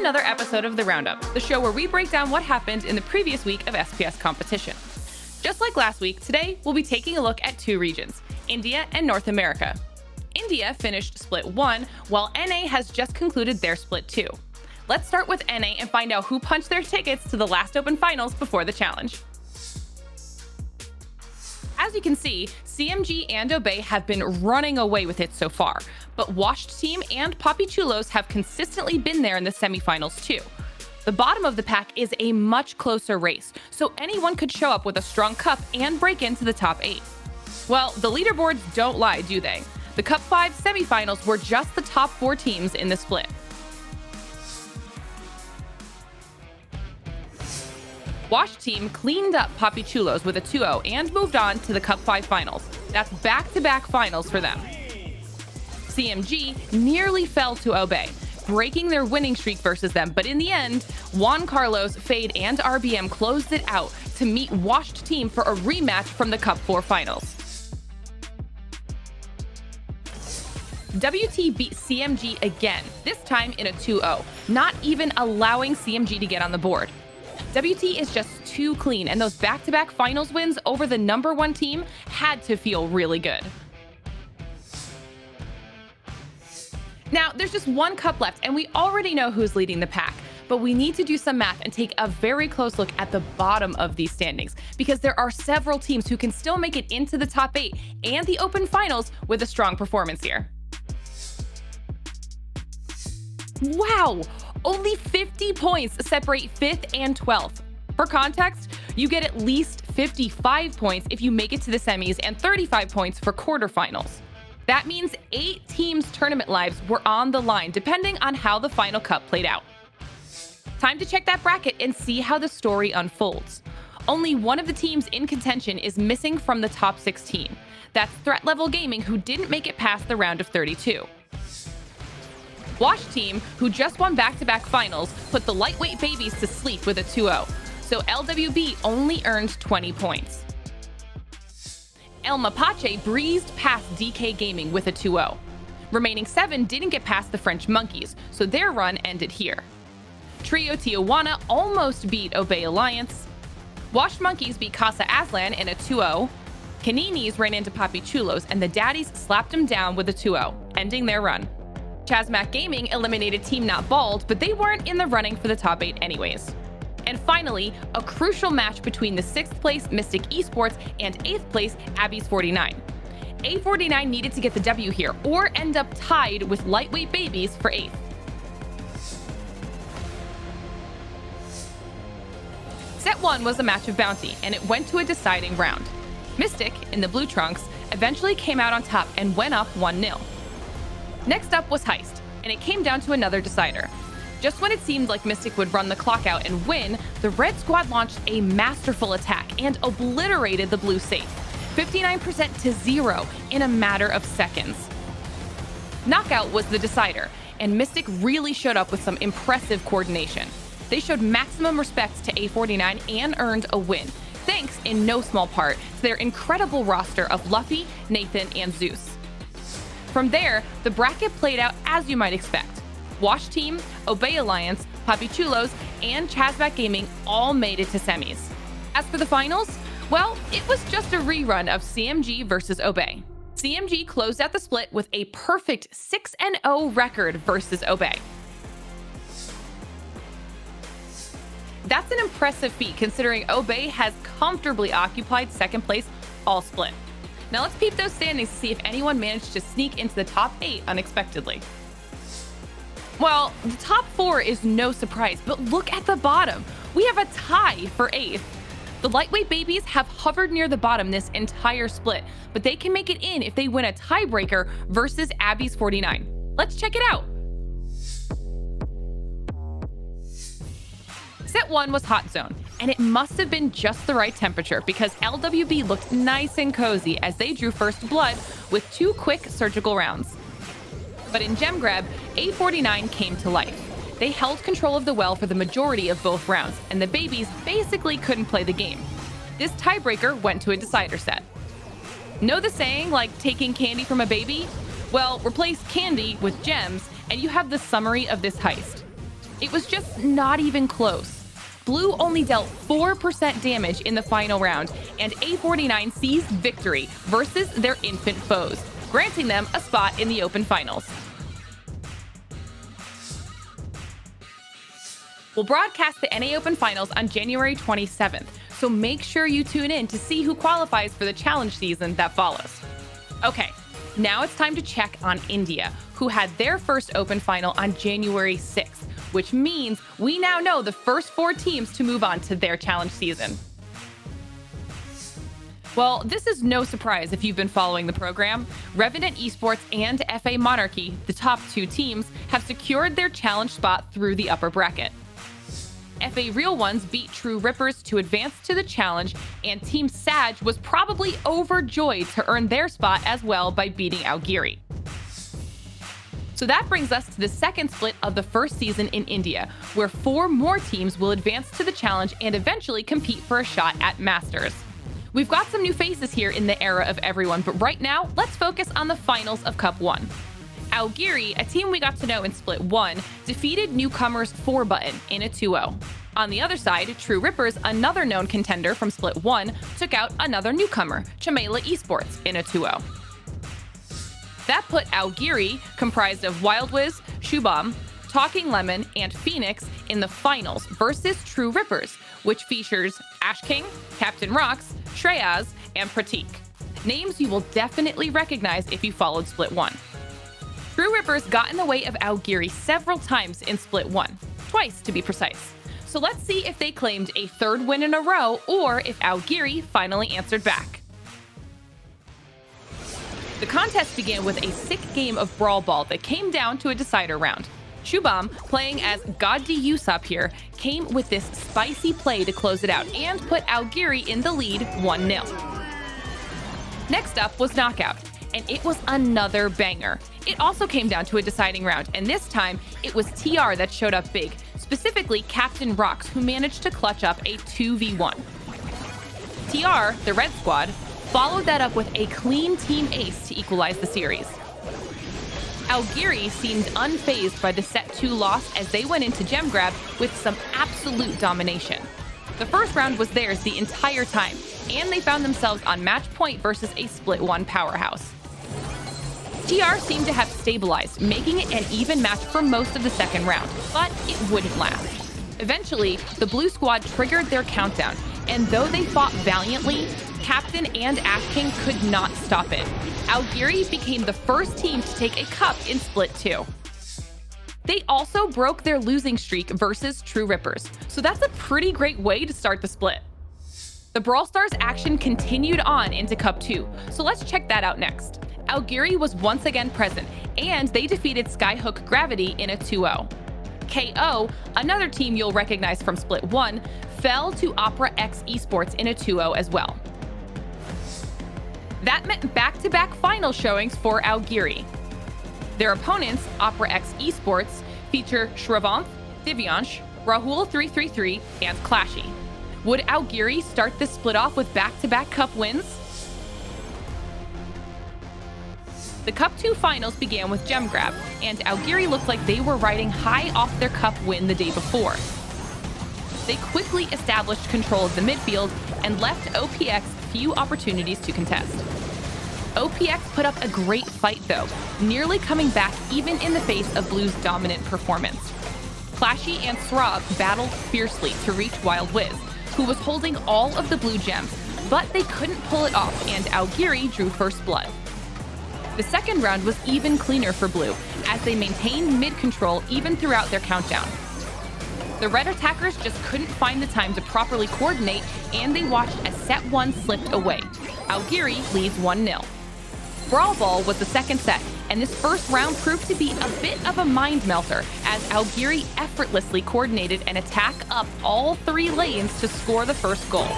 another episode of the Roundup, the show where we break down what happened in the previous week of SPS competition. Just like last week, today we'll be taking a look at two regions, India and North America. India finished Split 1, while NA has just concluded their Split 2. Let's start with NA and find out who punched their tickets to the last Open Finals before the challenge. As you can see, CMG and Obey have been running away with it so far, but Washed Team and Poppy Chulos have consistently been there in the semifinals too. The bottom of the pack is a much closer race, so anyone could show up with a strong cup and break into the top 8. Well, the leaderboards don't lie, do they? The Cup 5 semifinals were just the top 4 teams in the split. Wash Team cleaned up Poppy Chulos with a 2-0 and moved on to the Cup 5 finals. That's back-to-back finals for them. CMG nearly fell to Obey, breaking their winning streak versus them, but in the end, Juan Carlos, Fade, and RBM closed it out to meet Washed Team for a rematch from the Cup 4 finals. WT beat CMG again, this time in a 2-0, not even allowing CMG to get on the board. WT is just too clean, and those back-to-back finals wins over the number 1 team had to feel really good. Now, there's just one cup left, and we already know who's leading the pack, but we need to do some math and take a very close look at the bottom of these standings, because there are several teams who can still make it into the top 8 and the Open Finals with a strong performance here. Wow! Only 50 points separate 5th and 12th. For context, you get at least 55 points if you make it to the semis and 35 points for quarterfinals. That means 8 teams' tournament lives were on the line, depending on how the final cup played out. Time to check that bracket and see how the story unfolds. Only one of the teams in contention is missing from the top 16. That's Threat Level Gaming, who didn't make it past the round of 32. Wash Team, who just won back-to-back finals, put the lightweight babies to sleep with a 2-0, so LWB only earned 20 points. El Mapache breezed past DK Gaming with a 2-0. Remaining 7 didn't get past the French Monkeys, so their run ended here. Trio Tijuana almost beat Obey Alliance. Washed Monkeys beat Casa Aslan in a 2-0. Caninis ran into Poppy Chulos, and the Daddies slapped them down with a 2-0, ending their run. Chazmac Gaming eliminated Team Not Bald, but they weren't in the running for the top 8 anyways. And finally, a crucial match between the 6th place Mystic Esports and 8th place Abby's 49. A49 needed to get the W here, or end up tied with Lightweight Babies for 8th. Set 1 was a match of bounty, and it went to a deciding round. Mystic, in the blue trunks, eventually came out on top and went up 1-0. Next up was Heist, and it came down to another decider. Just when it seemed like Mystic would run the clock out and win, the Red Squad launched a masterful attack and obliterated the blue safe, 59% to 0 in a matter of seconds. Knockout was the decider, and Mystic really showed up with some impressive coordination. They showed maximum respect to A49 and earned a win, thanks in no small part to their incredible roster of Luffy, Nathan, and Zeus. From there, the bracket played out as you might expect. Wash Team, Obey Alliance, Poppy Chulos, and Chazback Gaming all made it to semis. As for the finals, well, it was just a rerun of CMG versus Obey. CMG closed out the split with a perfect 6-0 record versus Obey. That's an impressive feat considering Obey has comfortably occupied 2nd place all split. Now let's peep those standings to see if anyone managed to sneak into the top 8 unexpectedly. Well, the top 4 is no surprise, but look at the bottom. We have a tie for 8th. The Lightweight Babies have hovered near the bottom this entire split, but they can make it in if they win a tiebreaker versus Abby's 49. Let's check it out. Set 1 was Hot Zone, and it must have been just the right temperature because LWB looked nice and cozy as they drew first blood with 2 quick surgical rounds. But in Gem Grab, A49 came to life. They held control of the well for the majority of both rounds, and the babies basically couldn't play the game. This tiebreaker went to a decider set. Know the saying, like taking candy from a baby? Well, replace candy with gems, and you have the summary of this heist. It was just not even close. Blue only dealt 4% damage in the final round, and A49 seized victory versus their infant foes, granting them a spot in the Open Finals. We'll broadcast the NA Open Finals on January 27th, so make sure you tune in to see who qualifies for the challenge season that follows. Okay, now it's time to check on India, who had their first Open Final on January 6th, which means we now know the first 4 teams to move on to their challenge season. Well, this is no surprise if you've been following the program. Revenant Esports and FA Monarchy, the top 2 teams, have secured their challenge spot through the upper bracket. FA Real Ones beat True Rippers to advance to the challenge, and Team Sag was probably overjoyed to earn their spot as well by beating Hungrier. So that brings us to the second split of the first season in India, where 4 more teams will advance to the challenge and eventually compete for a shot at Masters. We've got some new faces here in the era of everyone, but right now, let's focus on the finals of Cup 1. Hungrier, a team we got to know in Split 1, defeated newcomers 4button in a 2-0. On the other side, True Rippers, another known contender from Split 1, took out another newcomer, Chimela Esports, in a 2-0. That put Hungrier, comprised of Wildwiz, Shubham, Talking Lemon, and Phoenix, in the finals versus True Rippers, which features Ash King, Captain Rox, Shreyas, and Pratik. Names you will definitely recognize if you followed Split 1. True Rippers got in the way of Hungrier several times in Split 1, twice to be precise. So let's see if they claimed a 3rd win in a row or if Hungrier finally answered back. The contest began with a sick game of Brawl Ball that came down to a decider round. Shubham, playing as Goddi Yusop here, came with this spicy play to close it out and put Hungrier in the lead 1-0. Next up was Knockout, and it was another banger. It also came down to a deciding round, and this time it was TR that showed up big, specifically Captain Rox, who managed to clutch up a 2v1. TR, the red squad, followed that up with a clean team ace to equalize the series. Hungrier seemed unfazed by the set 2 loss as they went into gem grab with some absolute domination. The first round was theirs the entire time, and they found themselves on match point versus a Split 1 powerhouse. TR seemed to have stabilized, making it an even match for most of the second round, but it wouldn't last. Eventually, the blue squad triggered their countdown, and though they fought valiantly, Captain and Ash King could not stop it. Hungrier became the first team to take a cup in Split 2. They also broke their losing streak versus True Rippers, so that's a pretty great way to start the split. The Brawl Stars action continued on into Cup 2, so let's check that out next. Hungrier was once again present, and they defeated Skyhook Gravity in a 2-0. KO, another team you'll recognize from Split 1, fell to Opera X Esports in a 2-0 as well. That meant back-to-back final showings for Hungrier. Their opponents, Opera X Esports, feature Shravanth, Divyansh, Rahul333, and Clashy. Would Hungrier start this split off with back-to-back cup wins? The Cup 2 finals began with gem grab, and Hungrier looked like they were riding high off their cup win the day before. They quickly established control of the midfield and left OPX few opportunities to contest. OPX put up a great fight though, nearly coming back even in the face of Blue's dominant performance. Clashy and Srab battled fiercely to reach Wildwiz, who was holding all of the blue gems, but they couldn't pull it off, and Hungrier drew first blood. The second round was even cleaner for Blue, as they maintained mid-control even throughout their countdown. The red attackers just couldn't find the time to properly coordinate, and they watched as set 1 slipped away. Hungrier leads 1-0. Brawl Ball was the second set, and this first round proved to be a bit of a mind melter, as Hungrier effortlessly coordinated an attack up all 3 lanes to score the first goal.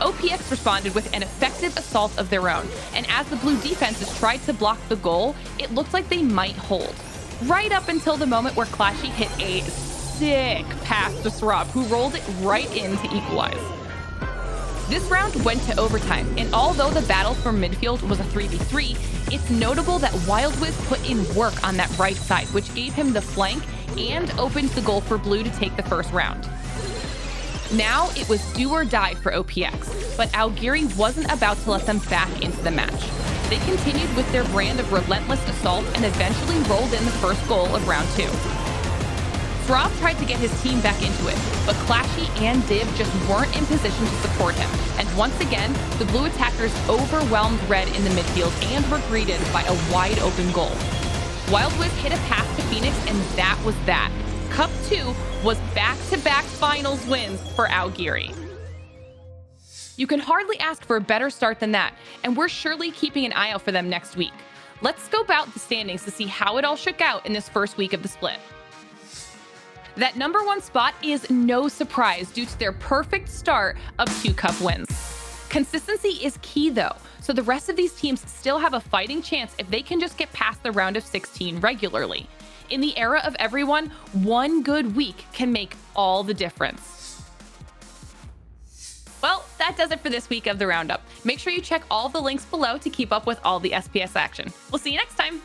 OPX responded with an effective assault of their own, and as the blue defenses tried to block the goal, it looked like they might hold. Right up until the moment where Clashy hit a sick pass to Srab, who rolled it right in to equalize. This round went to overtime, and although the battle for midfield was a 3v3, it's notable that Wildwiz put in work on that right side, which gave him the flank and opened the goal for Blue to take the first round. Now it was do or die for OPX, but Hungrier wasn't about to let them back into the match. They continued with their brand of relentless assault and eventually rolled in the first goal of round 2. Rob tried to get his team back into it, but Clashy and Div just weren't in position to support him, and once again, the Blue attackers overwhelmed Red in the midfield and were greeted by a wide-open goal. WildWiz hit a pass to Phoenix, and that was that. Cup 2 was back-to-back finals wins for Hungrier. You can hardly ask for a better start than that, and we're surely keeping an eye out for them next week. Let's scope out the standings to see how it all shook out in this first week of the split. That number 1 spot is no surprise due to their perfect start of 2 cup wins. Consistency is key though, so the rest of these teams still have a fighting chance if they can just get past the round of 16 regularly. In the era of everyone, one good week can make all the difference. Well, that does it for this week of the Roundup. Make sure you check all the links below to keep up with all the SPS action. We'll see you next time.